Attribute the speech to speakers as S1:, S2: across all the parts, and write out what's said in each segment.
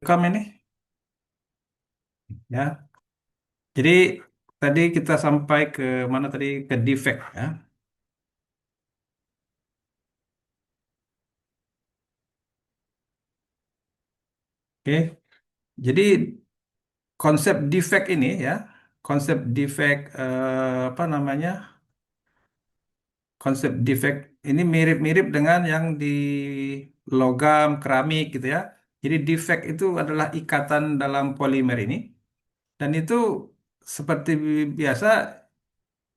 S1: Rekam ini, ya. Jadi tadi kita sampai ke mana tadi ke defect, ya. Oke. Jadi konsep defect ini, ya, konsep defect apa namanya? Konsep defect ini mirip-mirip dengan yang di logam, keramik, gitu ya. Jadi defect itu adalah ikatan dalam polimer ini, dan itu seperti biasa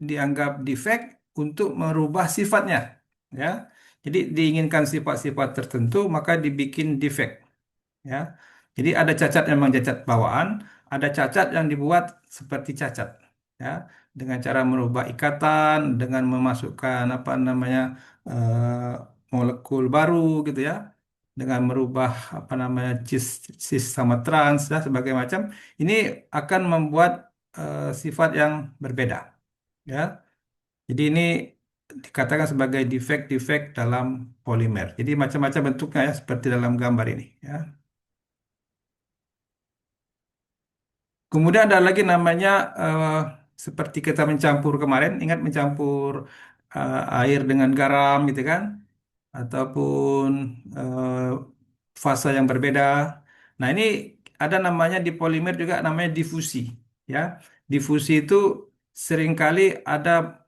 S1: dianggap defect untuk merubah sifatnya, ya. Jadi diinginkan sifat-sifat tertentu maka dibikin defect, ya. Jadi ada cacat yang memang cacat bawaan, ada cacat yang dibuat seperti cacat, ya, dengan cara merubah ikatan, dengan memasukkan apa namanya molekul baru, gitu ya, dengan merubah apa namanya cis sama trans, ya, sebagai macam. Ini akan membuat sifat yang berbeda, ya. Jadi ini dikatakan sebagai defect-defect dalam polimer. Jadi macam-macam bentuknya, ya, seperti dalam gambar ini, ya. Kemudian ada lagi namanya eh, seperti kita mencampur kemarin, ingat mencampur air dengan garam, gitu kan? Ataupun eh, fase yang berbeda. Nah, ini ada namanya di polimer juga namanya difusi, ya. Difusi itu seringkali ada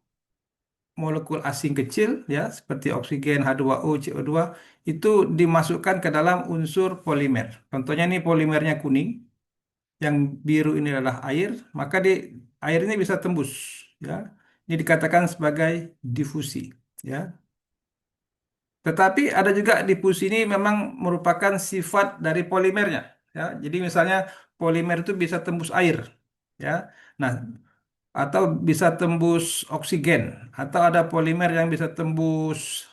S1: molekul asing kecil, ya, seperti oksigen, H2O, CO2 itu dimasukkan ke dalam unsur polimer. Contohnya ini polimernya kuning, yang biru ini adalah air, maka air ini bisa tembus, ya. Ini dikatakan sebagai difusi, ya. Tetapi ada juga difusi ini memang merupakan sifat dari polimernya, ya. Jadi misalnya polimer itu bisa tembus air, ya. Nah, atau bisa tembus oksigen, atau ada polimer yang bisa tembus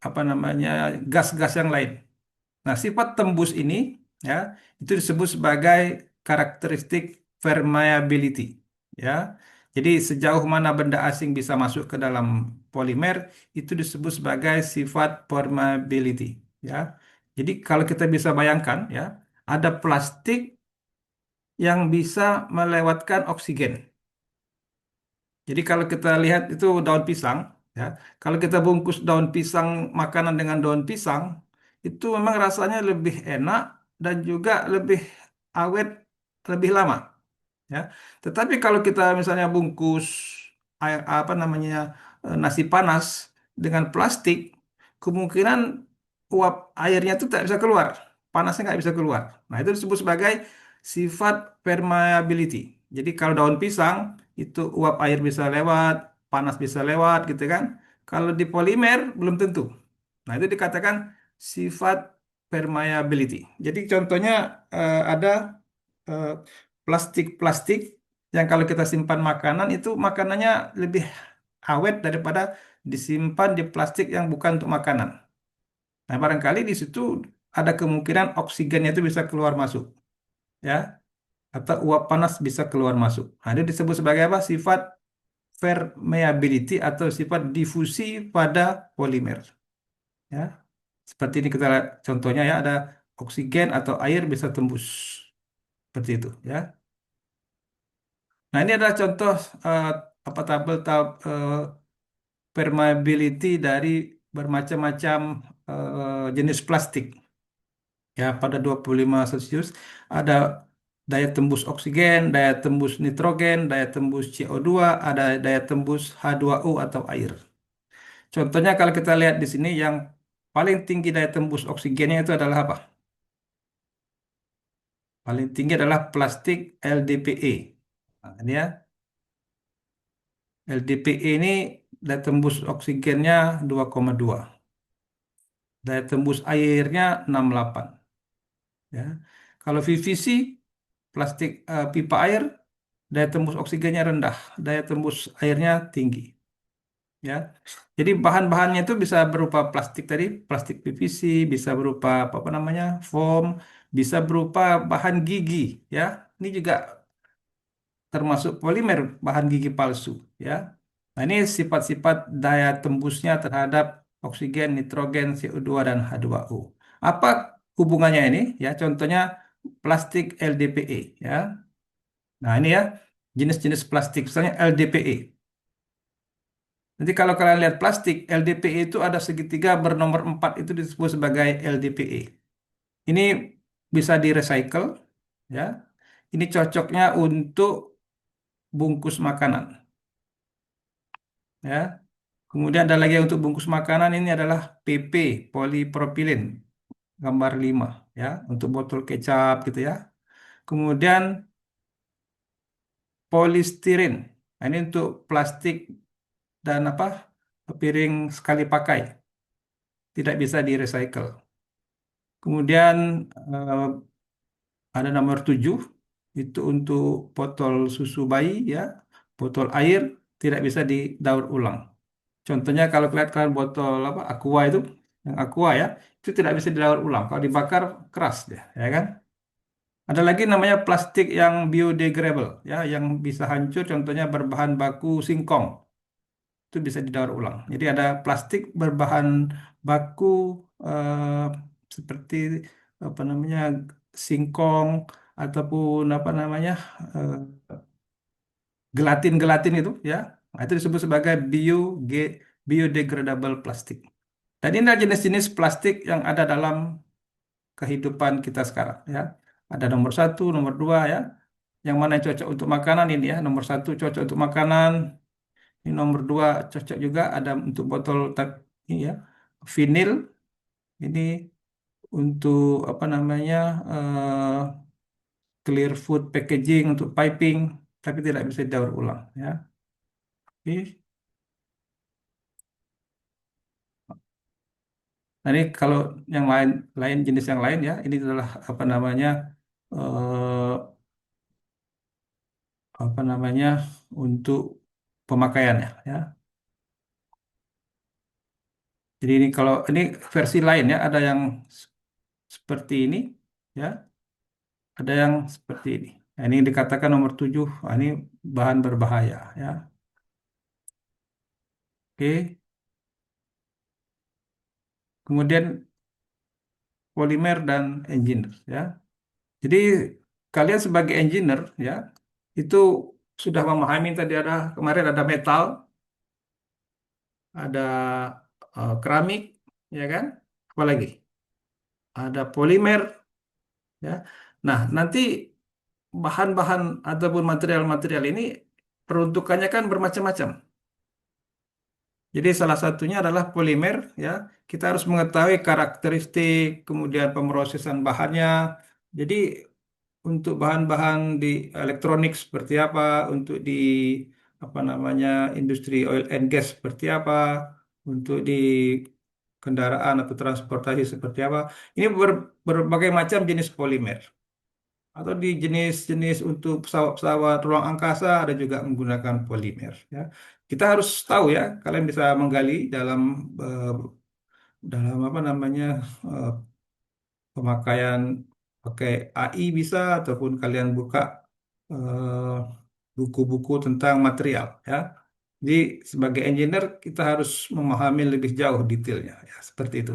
S1: apa namanya gas-gas yang lain. Nah, sifat tembus ini, ya, itu disebut sebagai karakteristik permeability, ya. Jadi sejauh mana benda asing bisa masuk ke dalam polimer itu disebut sebagai sifat permeability, ya. Jadi kalau kita bisa bayangkan, ya, ada plastik yang bisa melewatkan oksigen. Jadi kalau kita lihat itu daun pisang, ya, kalau kita bungkus daun pisang makanan dengan daun pisang, itu memang rasanya lebih enak dan juga lebih awet lebih lama, ya. Tetapi kalau kita misalnya bungkus air, apa namanya nasi panas dengan plastik, kemungkinan uap airnya itu tak bisa keluar, panasnya nggak bisa keluar. Nah, itu disebut sebagai sifat permeability. Jadi kalau daun pisang itu uap air bisa lewat, panas bisa lewat, gitu kan. Kalau di polimer belum tentu. Nah, itu dikatakan sifat permeability. Jadi contohnya ada eh, plastik-plastik yang kalau kita simpan makanan itu makanannya lebih awet daripada disimpan di plastik yang bukan untuk makanan. Nah, barangkali di situ ada kemungkinan oksigennya itu bisa keluar masuk, ya, atau uap panas bisa keluar masuk. Nah, itu disebut sebagai apa? Sifat permeability atau sifat difusi pada polimer, ya. Seperti ini kita lihat contohnya, ya, ada oksigen atau air bisa tembus seperti itu, ya. Nah, ini adalah contoh eh, apa tabel permeability dari bermacam-macam jenis plastik. Ya, pada 25 Celcius ada daya tembus oksigen, daya tembus nitrogen, daya tembus CO2, ada daya tembus H2O atau air. Contohnya kalau kita lihat di sini yang paling tinggi daya tembus oksigennya itu adalah apa? Paling tinggi adalah plastik LDPE. Nah, ini, ya, LDPE ini daya tembus oksigennya 2,2. Daya tembus airnya 68, ya. Kalau PVC, plastik pipa air, daya tembus oksigennya rendah, daya tembus airnya tinggi, ya. Jadi bahan-bahannya itu bisa berupa plastik tadi, plastik PVC, bisa berupa apa namanya foam, bisa berupa bahan gigi, ya. Ini juga termasuk polimer, bahan gigi palsu, ya. Nah, ini sifat-sifat daya tembusnya terhadap oksigen, nitrogen, CO2, dan H2O. Apa hubungannya ini ya. Contohnya plastik LDPE ya. Nah, ini ya jenis-jenis plastik misalnya LDPE. Nanti kalau kalian lihat plastik LDPE itu ada segitiga bernomor 4 itu disebut sebagai LDPE. Ini bisa di-recycle ya. Ini cocoknya untuk bungkus makanan ya. Kemudian ada lagi yang untuk bungkus makanan ini adalah PP, polipropilen, gambar 5 ya, untuk botol kecap gitu ya. Kemudian polistirin. Nah, ini untuk plastik dan apa? Piring sekali pakai, tidak bisa di-recycle. Kemudian eh, ada nomor 7 itu untuk botol susu bayi ya, botol air tidak bisa didaur ulang. Contohnya kalau kalian botol apa Aqua itu, yang Aqua ya, itu tidak bisa didaur ulang. Kalau dibakar keras dia, ya kan? Ada lagi namanya plastik yang biodegradable, ya, yang bisa hancur. Contohnya berbahan baku singkong, itu bisa didaur ulang. Jadi ada plastik berbahan baku eh, seperti apa namanya singkong ataupun apa namanya eh, gelatin-gelatin itu, ya. Nah, itu disebut sebagai biodegradable plastik. Dan ini adalah jenis-jenis plastik yang ada dalam kehidupan kita sekarang ya. Ada nomor 1, nomor 2 ya. Yang mana yang cocok untuk makanan ini ya. Nomor 1 cocok untuk makanan. Ini nomor 2 cocok juga ada untuk botol ini ya. Vinil ini untuk apa namanya clear food packaging untuk piping tapi tidak bisa didaur ulang ya. Oke. Nah, ini kalau yang lain lain jenis yang lain ya, ini adalah apa namanya eh, apa namanya untuk pemakaiannya ya. Jadi ini kalau ini versi lain ya, ada yang seperti ini ya, ada yang seperti ini. Nah, ini dikatakan nomor 7, ah, ini bahan berbahaya ya. Oke. Kemudian polimer dan engineer ya. Jadi kalian sebagai engineer ya, itu sudah memahami tadi ada kemarin ada metal, ada keramik ya kan? Apalagi? Ada polimer ya. Nah, nanti bahan-bahan ataupun material-material ini peruntukannya kan bermacam-macam. Jadi salah satunya adalah polimer ya. Kita harus mengetahui karakteristik, kemudian pemrosesan bahannya. Jadi untuk bahan-bahan di elektronik seperti apa, untuk di apa namanya industri oil and gas seperti apa, untuk di kendaraan atau transportasi seperti apa. Ini berbagai macam jenis polimer. Atau di jenis-jenis untuk pesawat-pesawat ruang angkasa ada juga menggunakan polimer ya. Kita harus tahu ya, kalian bisa menggali eh, dalam apa namanya eh, pemakaian pakai AI bisa ataupun kalian buka eh, buku-buku tentang material ya. Jadi sebagai engineer kita harus memahami lebih jauh detailnya ya, seperti itu.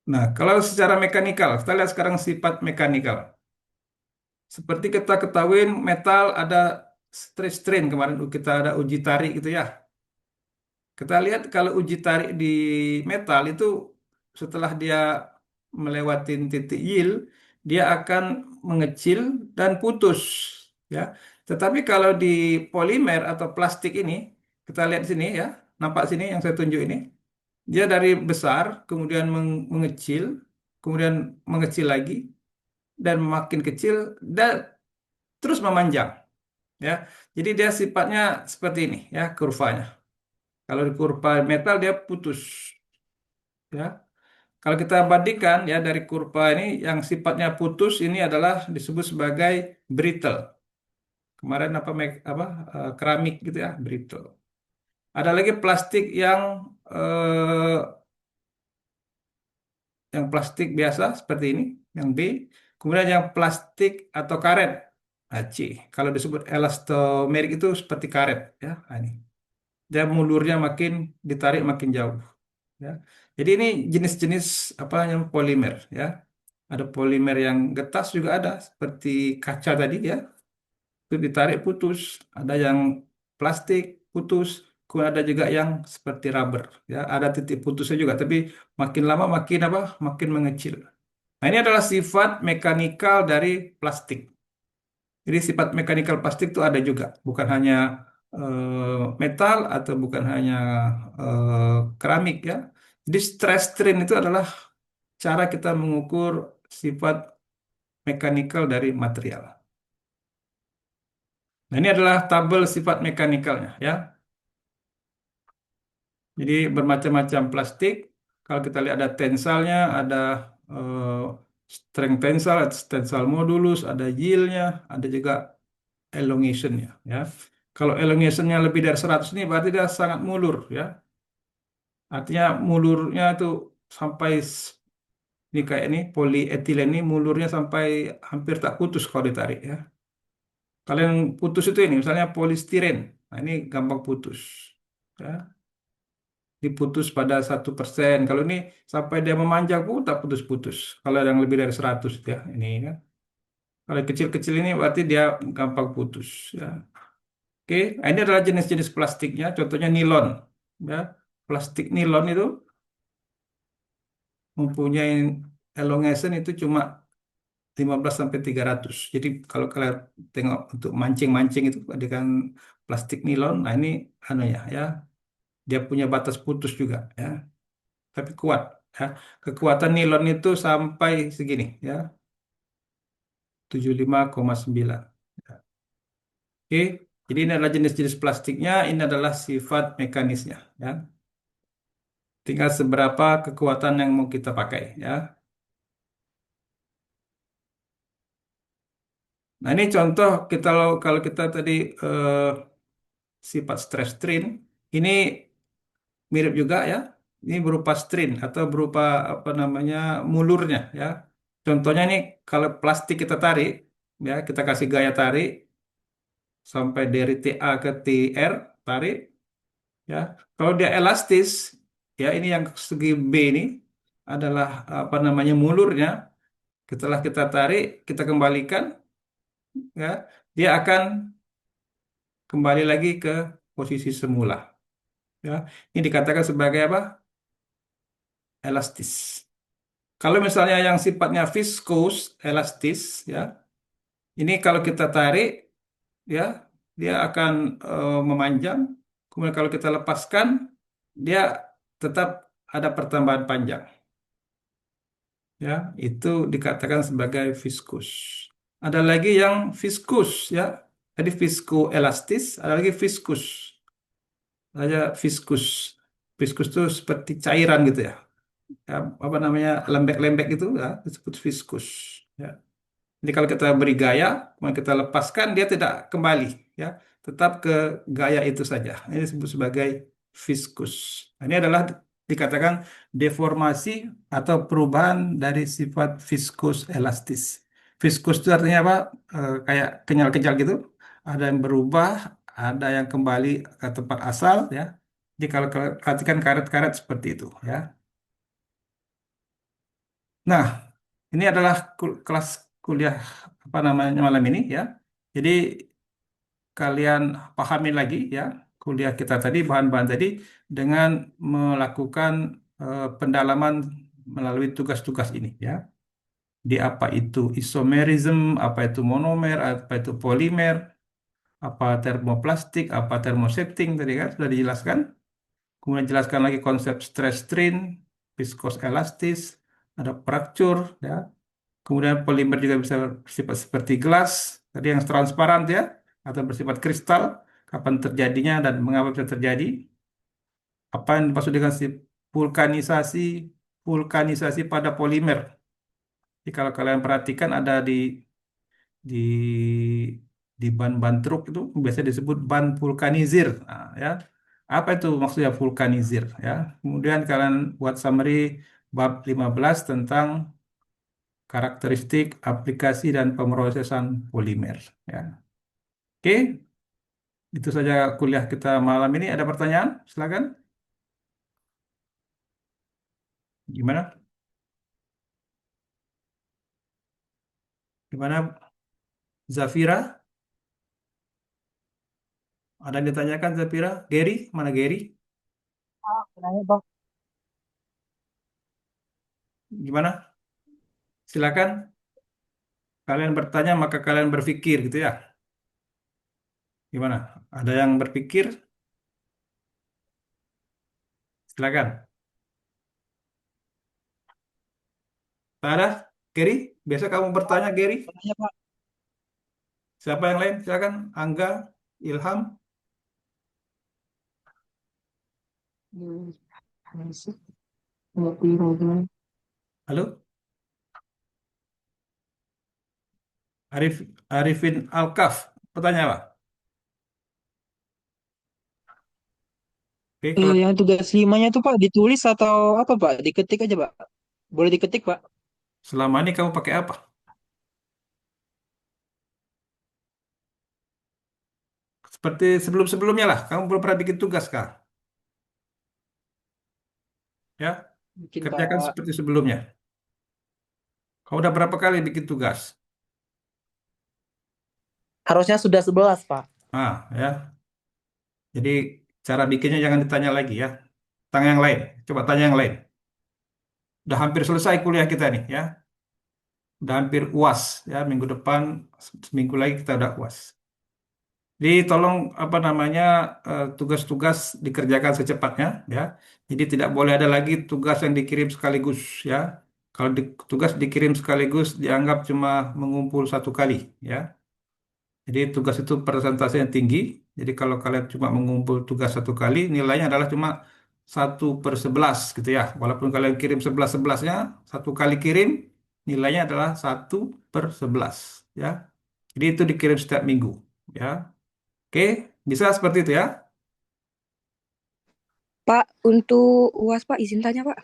S1: Nah, kalau secara mekanikal, kita lihat sekarang sifat mekanikal. Seperti kita ketahui metal ada stress strain kemarin kita ada uji tarik gitu ya. Kita lihat kalau uji tarik di metal itu setelah dia melewati titik yield, dia akan mengecil dan putus ya. Tetapi kalau di polimer atau plastik ini, kita lihat sini ya, nampak sini yang saya tunjuk ini, dia dari besar kemudian mengecil, kemudian mengecil lagi dan makin kecil dan terus memanjang ya. Jadi dia sifatnya seperti ini ya kurvanya. Kalau di kurva metal dia putus ya. Kalau kita bandingkan ya dari kurva ini yang sifatnya putus ini adalah disebut sebagai brittle. Kemarin apa keramik gitu ya, brittle. Ada lagi plastik yang plastik biasa seperti ini, yang B. Kemudian yang plastik atau karet, nah, C. Kalau disebut elastomerik itu seperti karet ya. Nah, ini. dia mulurnya makin ditarik makin jauh. Ya. Jadi ini jenis-jenis apa yang polimer ya. Ada polimer yang getas juga ada seperti kaca tadi ya. Itu ditarik putus. Ada yang plastik putus. Kemudian ada juga yang seperti rubber ya. Ada titik putusnya juga tapi makin lama makin apa? Makin mengecil. Nah, ini adalah sifat mekanikal dari plastik. Jadi sifat mekanikal plastik itu ada juga, bukan hanya metal atau bukan hanya keramik ya. Jadi stress strain itu adalah cara kita mengukur sifat mekanikal dari material. Nah, ini adalah tabel sifat mekanikalnya ya. Jadi bermacam-macam plastik. Kalau kita lihat ada tensalnya, ada eh, strength tensile, ada tensile modulus, ada yieldnya, ada juga elongationnya ya. Kalau elongationnya lebih dari 100 ini berarti dia sangat mulur ya. Artinya mulurnya itu sampai ini kayak ini polietilen ini mulurnya sampai hampir tak putus kalau ditarik ya. Kalau yang putus itu ini misalnya polistiren, nah ini gampang putus ya. Diputus pada 1%. Kalau ini sampai dia memanjang pun tak putus-putus. Kalau yang lebih dari 100 ya ini kan. Kalau yang kecil-kecil ini berarti dia gampang putus ya. Oke, nah, ini adalah jenis-jenis plastiknya. Contohnya nilon. Ya, plastik nilon itu mempunyai elongation itu cuma 15 sampai 300. Jadi kalau kalian tengok untuk mancing-mancing itu dengan plastik nilon, nah ini anu ya, dia punya batas putus juga ya, tapi kuat ya. Kekuatan nilon itu sampai segini ya, 75,9. Ya. Oke, jadi ini adalah jenis-jenis plastiknya, ini adalah sifat mekanisnya ya. Tinggal seberapa kekuatan yang mau kita pakai ya. Nah ini contoh kita kalau kita tadi sifat stress strain ini mirip juga ya. Ini berupa strain atau berupa apa namanya mulurnya ya. Contohnya ini kalau plastik kita tarik ya kita kasih gaya tarik sampai dari TA ke TR tarik ya. Kalau dia elastis ya ini yang segi B ini adalah apa namanya mulurnya. Setelah kita tarik, kita kembalikan, ya, dia akan kembali lagi ke posisi semula. Ya, ini dikatakan sebagai apa? Elastis. Kalau misalnya yang sifatnya viscous, elastis, ya, ini kalau kita tarik, ya, dia akan memanjang. Kemudian kalau kita lepaskan, dia tetap ada pertambahan panjang. Ya, itu dikatakan sebagai viscous. Ada lagi yang viskus ya. Jadi viskoelastis, ada lagi viskus. Ada viskus. Viskus itu seperti cairan gitu ya. Ya, apa namanya lembek-lembek gitu ya, disebut viskus. Ya. Jadi kalau kita beri gaya, kemudian kita lepaskan, dia tidak kembali, ya, tetap ke gaya itu saja. Ini disebut sebagai viskus. Nah, ini adalah dikatakan deformasi atau perubahan dari sifat viskus elastis. Viskus itu artinya apa? Kayak kenyal-kenyal gitu. Ada yang berubah, ada yang kembali ke tempat asal, ya. Jadi kalau perhatikan karet-karet seperti itu, ya. Nah, ini adalah kelas kuliah apa namanya malam ini ya. Jadi kalian pahami lagi ya kuliah kita tadi, bahan-bahan tadi dengan melakukan pendalaman melalui tugas-tugas ini ya. Di apa itu isomerism, apa itu monomer, apa itu polimer, apa termoplastik, apa thermosetting tadi kan sudah dijelaskan. Kemudian jelaskan lagi konsep stress strain, viscous elastis, ada fracture ya. Kemudian polimer juga bisa bersifat seperti gelas, tadi yang transparan ya, atau bersifat kristal, kapan terjadinya dan mengapa bisa terjadi. Apa yang dimaksud dengan si vulkanisasi, vulkanisasi pada polimer. Jadi kalau kalian perhatikan ada di ban-ban truk itu biasa disebut ban vulkanizir, nah, ya. Apa itu maksudnya vulkanizir ya? Kemudian kalian buat summary bab 15 tentang karakteristik aplikasi dan pemrosesan polimer ya. Oke, Itu saja kuliah kita malam ini. Ada pertanyaan? Silakan. Gimana? Gimana, Zafira? Ada yang ditanyakan, Zafira? Gary? Mana Gary?
S2: Nanya bang,
S1: Gimana? Silakan. Kalian bertanya, maka kalian berpikir gitu ya. Gimana? Ada yang berpikir? Silakan. Tak ada? Gary? Biasa kamu bertanya, Gary?
S2: nanya pak.
S1: Siapa yang lain? Silakan. Angga, Ilham.
S2: Hmm, masih ngopi ngopi.
S1: Halo? Arifin Alkaf. Pertanyaan apa? Oke, kalau
S2: Yang tugas limanya tuh pak ditulis atau apa pak? Diketik aja pak. Boleh diketik pak?
S1: selama ini kamu pakai apa? Seperti sebelum-sebelumnya lah. Kamu belum pernah bikin tugas, Kak. Ya,
S2: Mungkin
S1: kerjakan
S2: pak.
S1: seperti sebelumnya. Kamu udah berapa kali bikin tugas?
S2: Harusnya sudah 11 pak.
S1: Ah, ya. Jadi cara bikinnya jangan ditanya lagi ya. Tanya yang lain. Coba tanya yang lain. Udah hampir selesai kuliah kita nih ya. Udah hampir UAS ya. Minggu depan, seminggu lagi kita udah UAS. Jadi tolong apa namanya tugas-tugas dikerjakan secepatnya ya. Jadi tidak boleh ada lagi tugas yang dikirim sekaligus ya. Kalau tugas dikirim sekaligus dianggap cuma mengumpul satu kali ya. Jadi tugas itu persentase yang tinggi. Jadi kalau kalian cuma mengumpul tugas satu kali, nilainya adalah cuma 1/11 gitu ya. Walaupun kalian kirim 11-11-nya, satu kali kirim, nilainya adalah 1/11 ya. Jadi itu dikirim setiap minggu ya. Oke, bisa seperti itu ya.
S3: Pak, untuk UAS Pak, izin tanya Pak.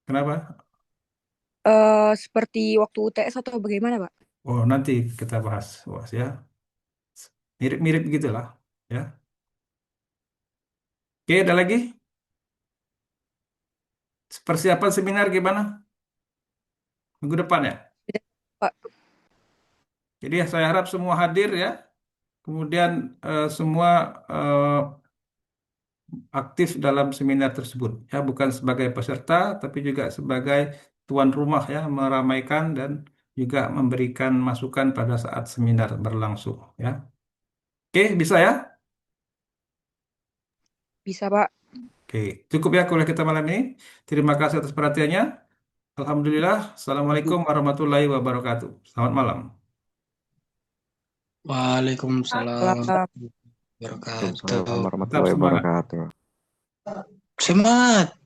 S1: Kenapa?
S3: Seperti waktu UTS atau bagaimana Pak?
S1: Oh, nanti kita bahas UAS ya. Mirip-mirip gitulah ya. Oke, ada lagi? Persiapan seminar gimana? Minggu depan ya.
S3: Tidak, Pak,
S1: Jadi saya harap semua hadir ya. Kemudian semua eh, aktif dalam seminar tersebut ya, bukan sebagai peserta tapi juga sebagai tuan rumah ya, meramaikan dan juga memberikan masukan pada saat seminar berlangsung ya. Oke, bisa ya?
S3: bisa Pak.
S1: Oke, cukup ya kuliah kita malam ini. Terima kasih atas perhatiannya. Alhamdulillah. Assalamualaikum warahmatullahi wabarakatuh. Selamat malam.
S4: Waalaikumsalam
S3: Salam.
S4: warahmatullahi
S5: Waalaikumsalam
S4: wabarakatuh.
S1: Tetap
S5: warahmatullahi
S1: semangat.
S5: wabarakatuh.
S4: Semangat.